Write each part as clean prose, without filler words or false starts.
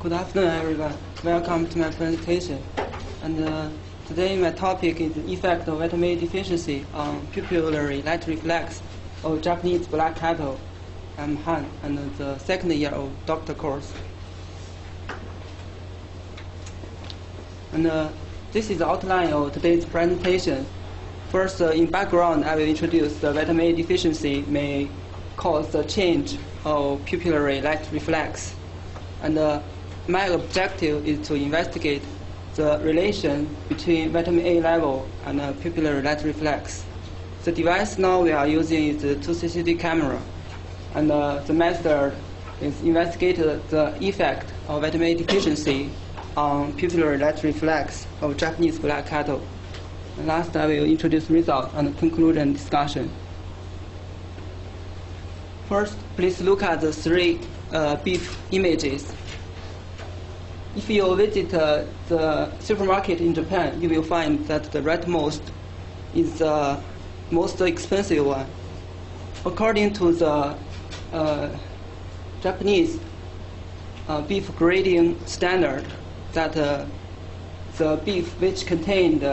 Good afternoon, everyone. Welcome to my presentation. And today my topic is the effect of vitamin A deficiency on pupillary light reflex of Japanese black cattle. I'm Han, and the second year of doctor course. And this is the outline of today's presentation. First, in background, I will introduce the vitamin A deficiency may cause the change of pupillary light reflex. And my objective is to investigate the relation between vitamin A level and pupillary light reflex. The device now we are using is the 2CCD camera, and the method is investigate the effect of vitamin A deficiency on pupillary light reflex of Japanese black cattle. And last, I will introduce results and conclusion discussion. First, please look at the three beef images. If you visit the supermarket in Japan, you will find that the rightmost is the most expensive one. According to the Japanese beef grading standard, that the beef which contained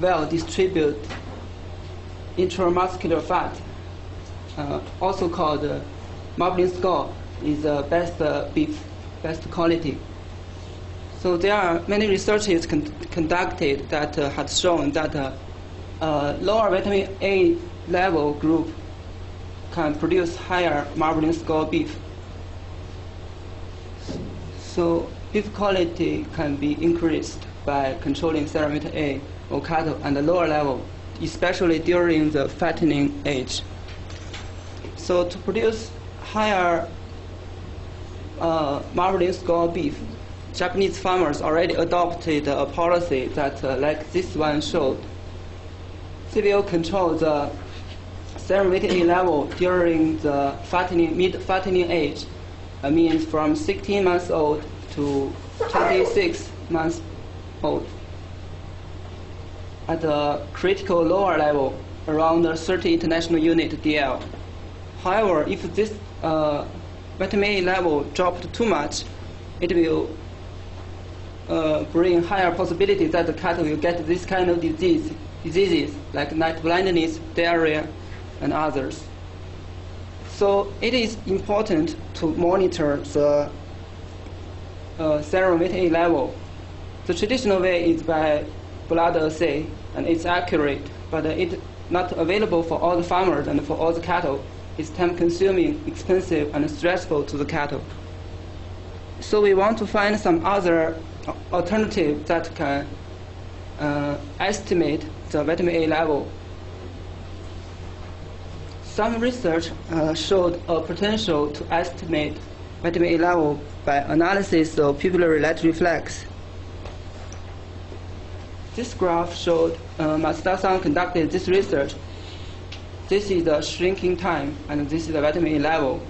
well-distributed intramuscular fat, also called marbling skull, is the best beef, best quality. So there are many researches conducted that had shown that lower vitamin A level group can produce higher marbling skull beef. So beef quality can be increased by controlling serum vitamin A of cattle at the lower level, especially during the fattening age. So to produce higher marbling skull beef, Japanese farmers already adopted a policy that, like this one showed, they will control the serum vitamin A level during the mid-fattening age, means from 16 months old to 26 months old, at a critical lower level, around 30 international unit DL. However, if this vitamin A level dropped too much, it will bring higher possibility that the cattle will get this kind of diseases like night blindness, diarrhea, and others. So it is important to monitor the serum vitamin A level. The traditional way is by blood assay, and it's accurate, but it's not available for all the farmers and for all the cattle. It's time-consuming, expensive, and stressful to the cattle. So we want to find some other alternative that can estimate the vitamin A level. Some research showed a potential to estimate vitamin A level by analysis of pupillary light reflex. This graph showed Matsuda-san conducted this research. This is the shrinking time, and this is the vitamin A level.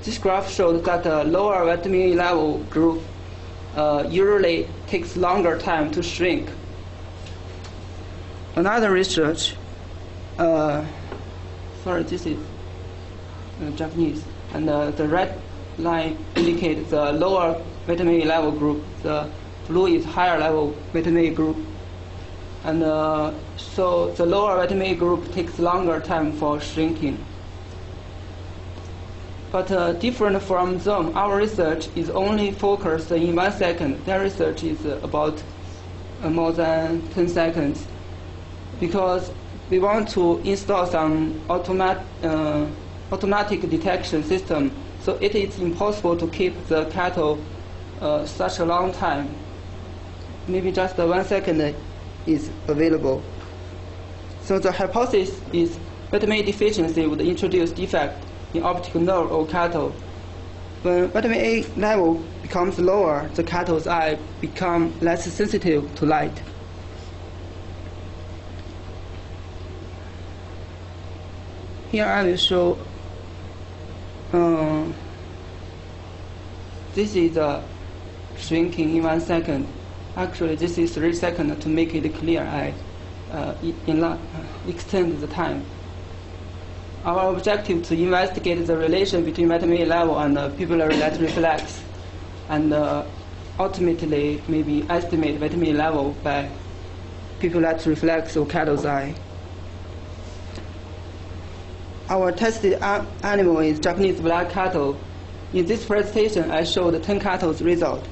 This graph showed that the lower vitamin A level group usually takes longer time to shrink. Another research, this is Japanese, and the red line indicates the lower vitamin A level group. The blue is higher level vitamin A group. And so the lower vitamin A group takes longer time for shrinking. But different from them, our research is only focused in 1 second. Their research is about more than 10 seconds, because we want to install some automatic detection system, so it is impossible to keep the cattle such a long time. Maybe just 1 second is available. So the hypothesis is vitamin A deficiency would introduce defect in optic nerve of cattle. When vitamin A level becomes lower, the cattle's eye become less sensitive to light. Here I will show this is shrinking in 1 second. Actually, this is 3 seconds to make it clear. I extend the time. Our objective to investigate the relation between vitamin A level and pupillary light reflex. and ultimately maybe estimate vitamin A level by pupillate reflex or cattle's eye. Our tested animal is Japanese black cattle. In this presentation, I showed 10 cattle's result,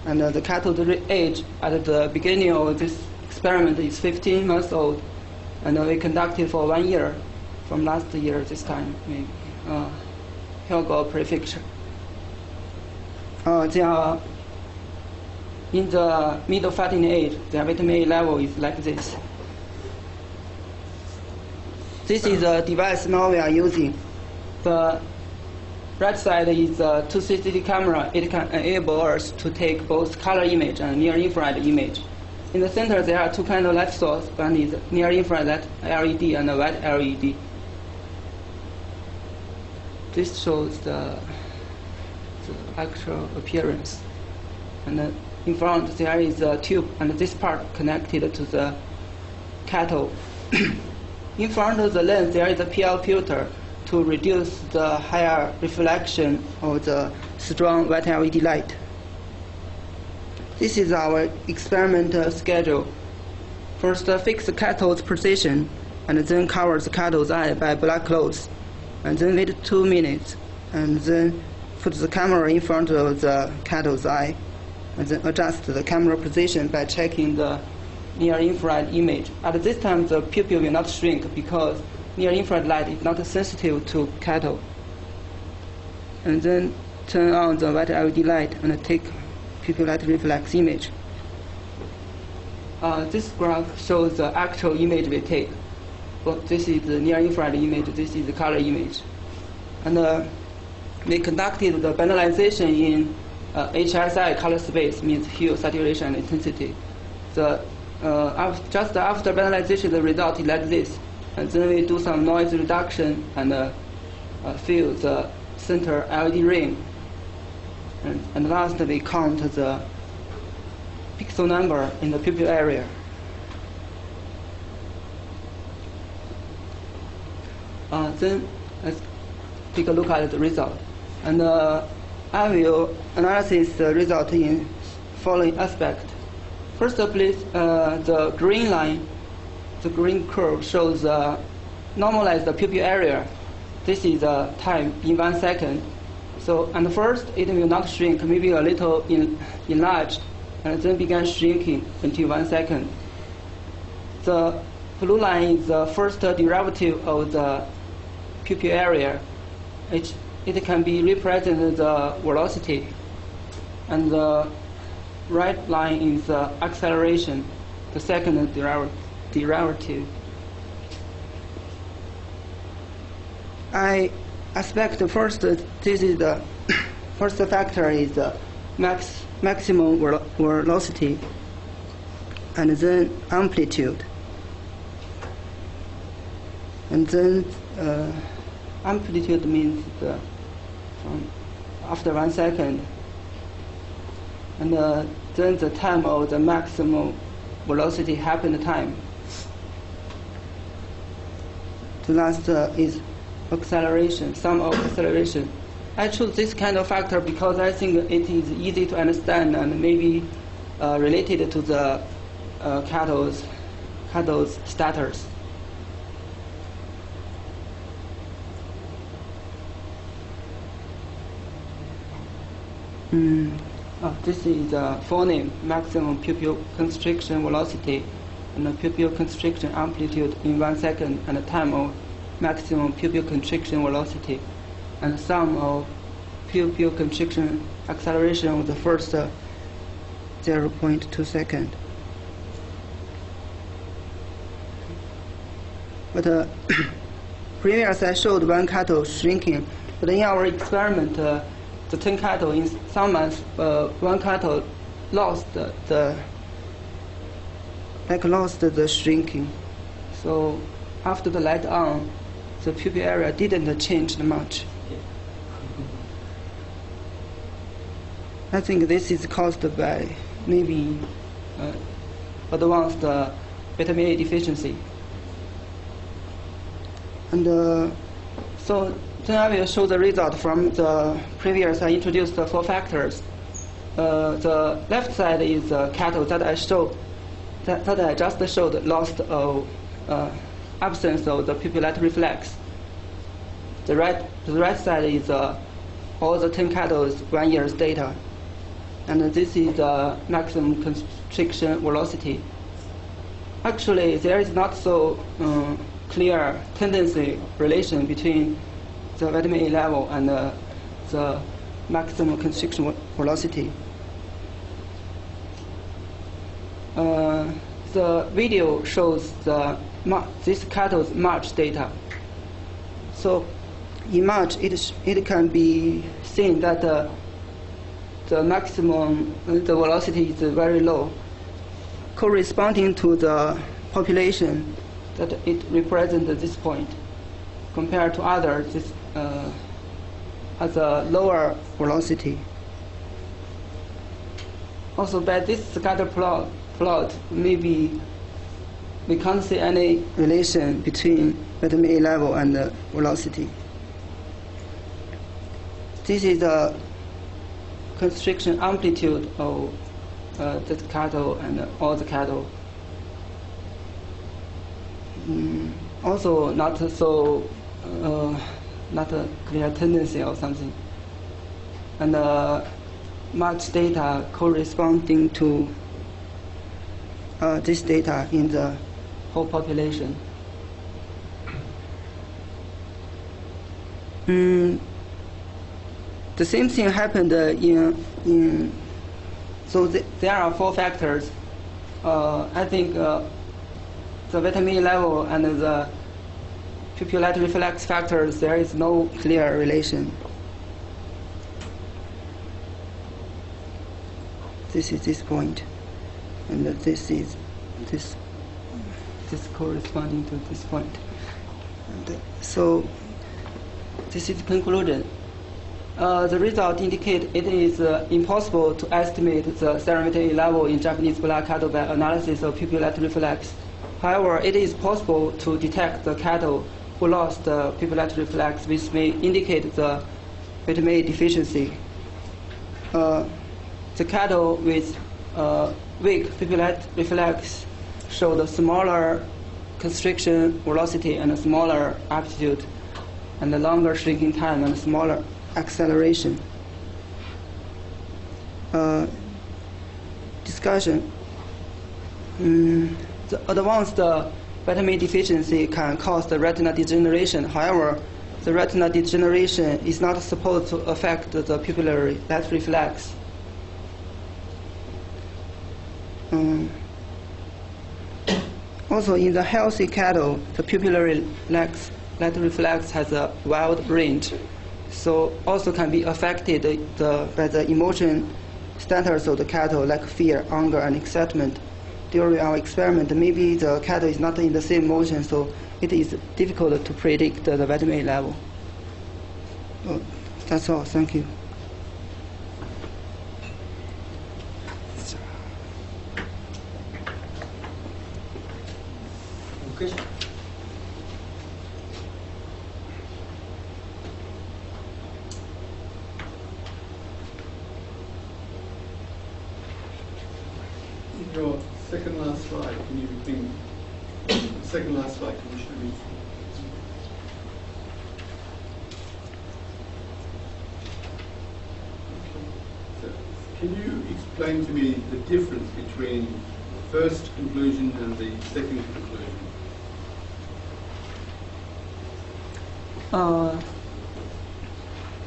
and the cattle's age at the beginning of this experiment is 15 months old, and we conducted for 1 year, from last year this time, maybe. Hyogo Prefecture. They are in the middle fattening age. Their vitamin A level is like this. This is a device now we are using. The right side is a 260 camera. It can enable us to take both color image and near-infrared image. In the center, there are two kinds of light source. One is near-infrared LED and a white LED. This shows the actual appearance. And in front, there is a tube, and this part connected to the cattle. In front of the lens, there is a PL filter to reduce the higher reflection of the strong white LED light. This is our experimental schedule. First, fix the cattle's position, and then cover the cattle's eye by black cloth, and then wait 2 minutes, and then put the camera in front of the cattle's eye, and then adjust the camera position by checking the near-infrared image. At this time, the pupil will not shrink because near-infrared light is not sensitive to cattle. And then turn on the white LED light and take pupillate reflex image. This graph shows the actual image we take. Well, this is the near-infrared image, this is the color image. And we conducted the banalization in HSI color space, means hue, saturation, and intensity. Just after banalization, the result is like this. And then we do some noise reduction and fill the center LED ring. And last, we count the pixel number in the pupil area. Then let's take a look at the result. And I will analyze the result in following aspect. First, please, the green line, the green curve shows normalized pupil area. This is the time in 1 second. So, and first, it will not shrink, maybe a little enlarged, and then begin shrinking until 1 second. The blue line is the first derivative of the pupil area. It can be represented the velocity, and the right line is the acceleration, the second derivative. I expect first, this is the first factor is the maximum velocity, and then amplitude, and then amplitude means after 1 second, and then the time of the maximum velocity happen time. The last is acceleration, sum of acceleration. I chose this kind of factor because I think it is easy to understand and maybe related to the cattle's status. This is the phoneme, maximum pupil constriction velocity, and the pupil constriction amplitude in 1 second, and the time of maximum pupil constriction velocity, and sum of pupil constriction acceleration of the first 0.2 seconds. But previous I showed 1 cattle shrinking, but in our experiment, the 10 cattle in some months, 1 cattle lost the shrinking. So after the light on, the pupil area didn't change much. I think this is caused by maybe advanced vitamin A deficiency. And so then I will show the result from the previous. I introduced the 4 factors. the left side is the cattle that I showed, that I just showed lost of absence of the pupillate reflex. The right side is all the 10 cattle 1 year's data, and this is the maximum constriction velocity. Actually, there is not so clear tendency relation between the vitamin A level and the maximum constriction velocity. The video shows this cattle's March data. So in March, it can be seen that the maximum the velocity is very low, corresponding to the population that it represents at this point, compared to others. This has a lower velocity. Also, by this scatter plot, maybe we can't see any relation between vitamin A level and the velocity. This is the constriction amplitude of the cattle and all the cattle. Also, not so, not a clear tendency or something. And March data corresponding to this data in the whole population. The same thing happened in so there are 4 factors. I think the vitamin A level and the pupillate reflex factors, there is no clear relation. This is this point, and this is this corresponding to this point. And so this is the conclusion. The result indicate it is impossible to estimate the serum vitamin A level in Japanese black cattle by analysis of pupillate reflex. However, it is possible to detect the cattle who lost the pupillate reflex, which may indicate the vitamin A deficiency. The cattle with weak pupillate reflex showed a smaller constriction velocity and a smaller amplitude, and a longer shrinking time and smaller acceleration. Discussion. The advanced vitamin deficiency can cause the retina degeneration. However, the retina degeneration is not supposed to affect the pupillary light reflex. Also, in the healthy cattle, the pupillary light reflex has a wide range, so also can be affected by the emotion status of the cattle, like fear, anger, and excitement. During our experiment, maybe the cattle is not in the same motion, so it is difficult to predict the vitamin A level. That's all. Thank you. Question? Your second last slide, can you repeat? The second last slide, can you show me? So, can you explain to me the difference between the first conclusion and the second conclusion?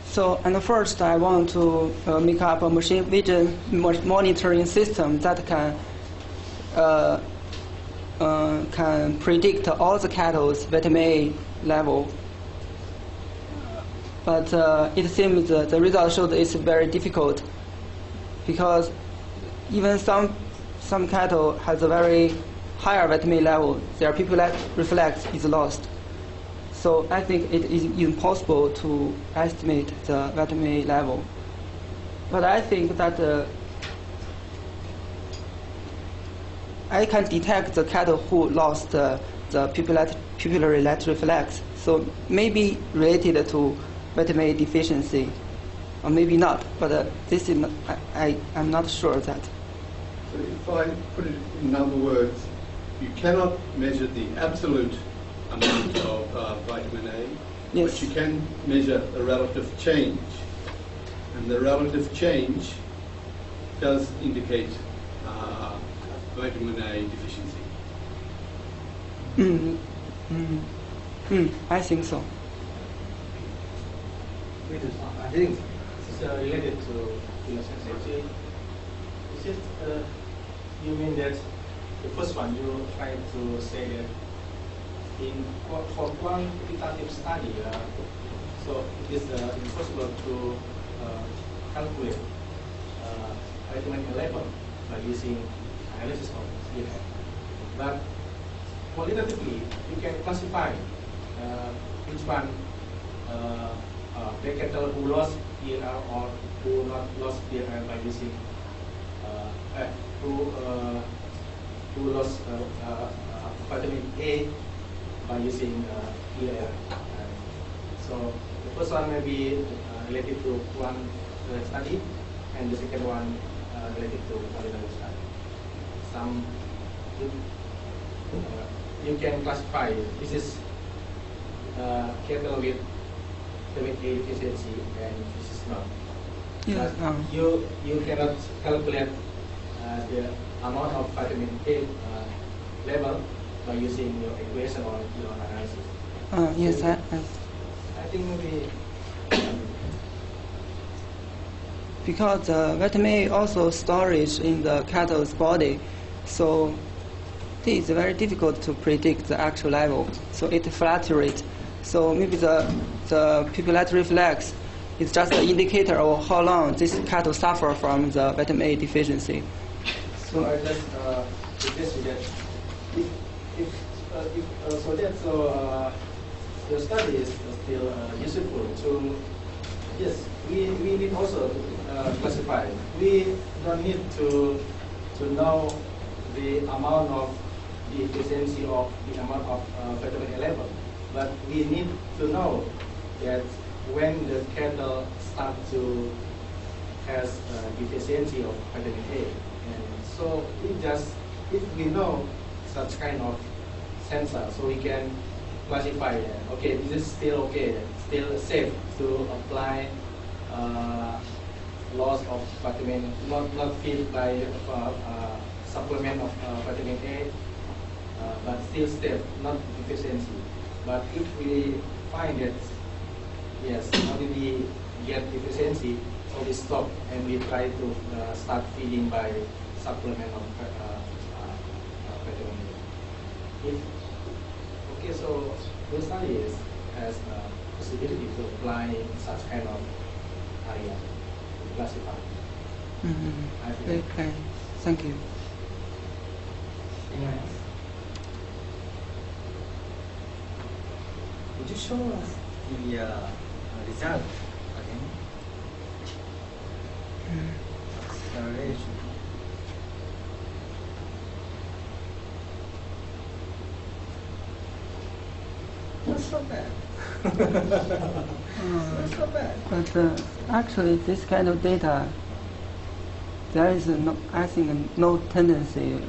So, and first I want to make up a machine vision monitoring system that can predict all the cattle's vitamin A level. But it seems the result showed it's very difficult, because even some cattle has a very higher vitamin A level, their pupillate reflex is lost. So I think it is impossible to estimate the vitamin A level. But I think that I can detect the cattle who lost the pupillary light reflex. So maybe related to vitamin A deficiency. or maybe not. But this is not, I'm not sure of that. So if I put it in other words, you cannot measure the absolute amount of vitamin A, Yes. but you can measure the relative change. And the relative change does indicate vitamin A deficiency. I think so. I think it's related to philosophy. Is it, you mean that the first one you try to say that for quantitative study, so it is impossible to calculate vitamin A level by using analysis of DNA. But qualitatively, you can classify which one the cattle who lost PLR or who not lost PLR by using who lost vitamin A by using PLR. So the first one may be related to one study, and the second one related to qualitative study. Some you can classify this is cattle with vitamin A deficiency, and this is not. Yes. You cannot calculate the amount of vitamin A level by using your equation or your analysis. Yes, so I think maybe because vitamin A also storage in the cattle's body, so it is very difficult to predict the actual level. So it fluctuates. So maybe the pupillary reflex is just an indicator of how long this cattle suffer from the vitamin A deficiency. So I just suggest that the study is still useful to. Yes, we need also classify. We don't need to know the amount of the efficiency of the amount of vitamin A level, but we need to know that when the cattle start to has deficiency of vitamin A, and so if we know such kind of sensor, so we can classify. Okay, this is still okay, still safe to apply loss of vitamin, not filled by supplement of vitamin A, but still safe, not deficiency. But if we find that yes, only we get deficiency, so we stop and we try to start feeding by supplement of vitamin A. Okay, so the study has a possibility to apply such kind of area to classify. I think. Okay, thank you. Anyone else? Would you show us the result again? Acceleration. That's not bad. That's not bad. But actually, this kind of data, there is no, I think, no tendency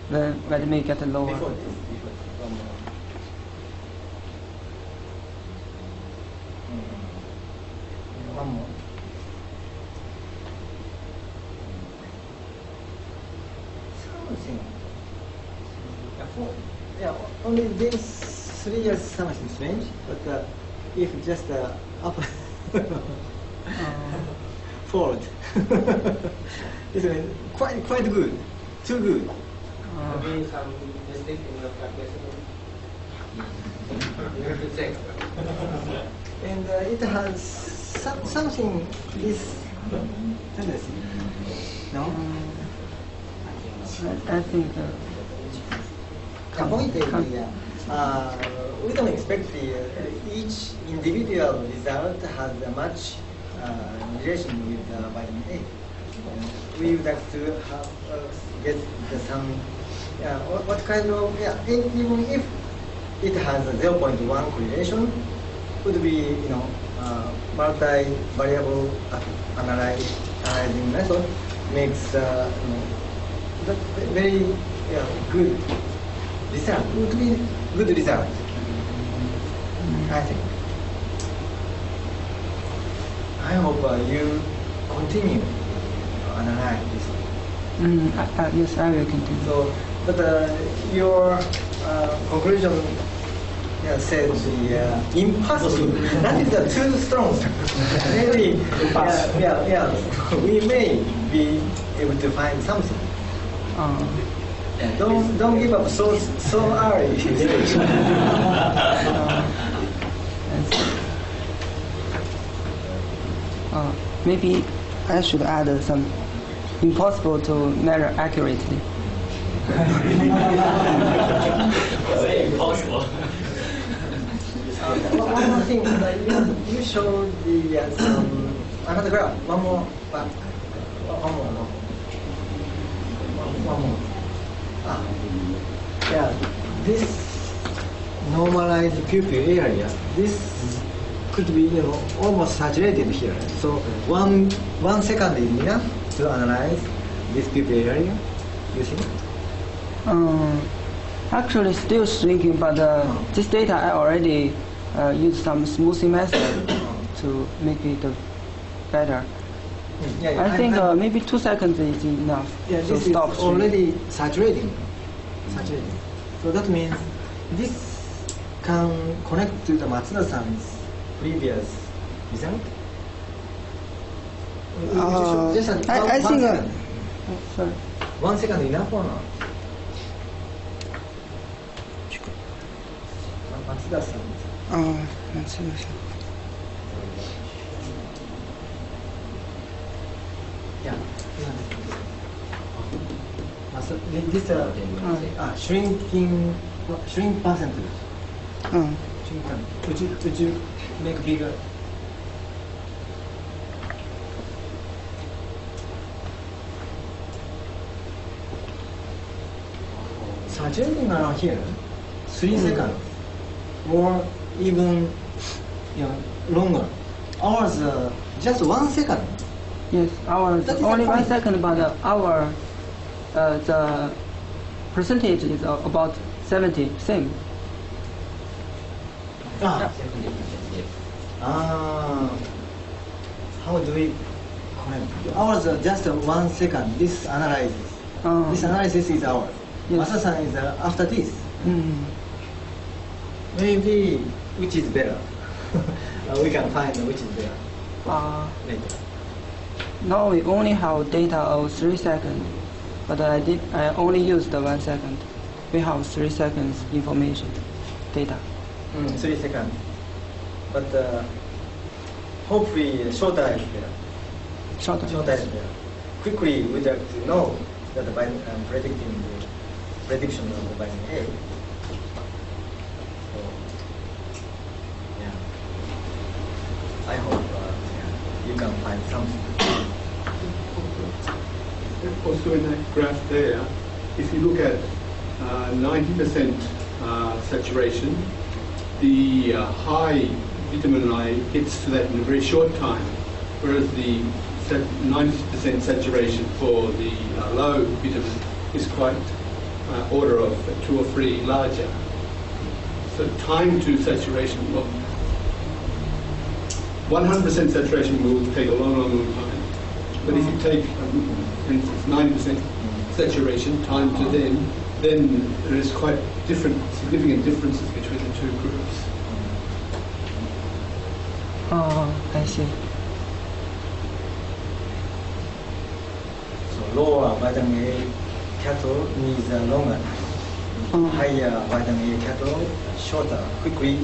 when vitamin get lower. Before this, one more. One more. Something. Yeah, only these 3 years something strange, but if just up forward, it's quite good, too good. Maybe some mistake in the calculation. You have to check. And it has something this tendency. No? I think The point is, we don't expect each individual result has a much relation with vitamin A. We would like to have, get some, what kind of, even if it has a 0.1 correlation, would be, multi-variable analyzing method makes very good result. Would be good result, I think. I hope you continue to analyze this. Yes, I will continue. So, but your conclusion said the impossible. That is too strong. Maybe, we may be able to find something. Don't give up so early. Maybe I should add some impossible to measure accurately. Very impossible. One more thing, you showed the another graph. One more. Yeah, this normalized pupil area. This could be almost saturated here. So 1 second is enough to analyze this pupil area. You think? Actually, still shrinking, but this data I already used some smoothing method to make it better. I think maybe 2 seconds is enough Yeah, to this stop is shrinking. already saturating. So that means this can connect to the Matsuda-san's previous result. I think. Sorry. 1 second enough or not? Matsuda-san. Yeah. So this shrink percentage. Would you make bigger? Saturating around here, 3 seconds, or even longer. Ours just 1 second. Yes, ours That is only the 1 point. second, but our the percentage is about 70, same. How do we connect? Ours just 1 second. This analysis. This analysis is ours. Yes. Masa-san is after this. Maybe which is better? We can find which is better later. Now we only have data of 3 seconds, but I only used the 1 second. We have 3 seconds information data. 3 seconds. But hopefully shorter is better. Shorter. Shorter is better. Quickly we'd like to know that by predicting the prediction of the binding A. So, yeah. I hope you can find something. Also in that graph there, if you look at 90% saturation, the high vitamin I gets to that in a very short time, whereas the 90% saturation for the low vitamin is quite order of 2 or 3 larger. So time to saturation, 100% saturation will take a long, long, long time. But if you take, for instance, 90% saturation, time to then there is quite significant differences between the two groups. I see. So lower vitamin A cathode needs longer. Higher vitamin A cathode, shorter, quickly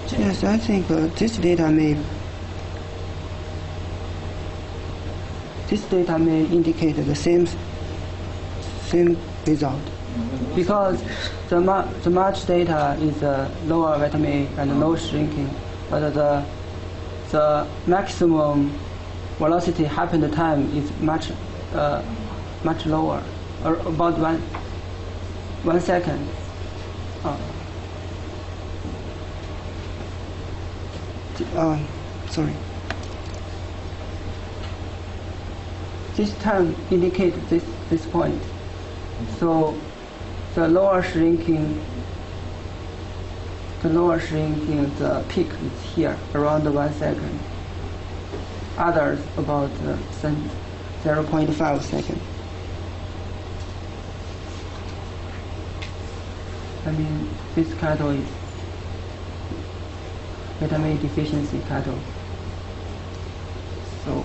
change. Yes, I think this data may indicate the same result, because the March data is lower vitamin A and no shrinking, but the maximum velocity happened time is much lower, or about 1 second. sorry. This term indicates this point. So the lower shrinking, the peak is here, around 1 second. Others about 0.5 second. I mean, this cattle is vitamin A deficiency cattle. So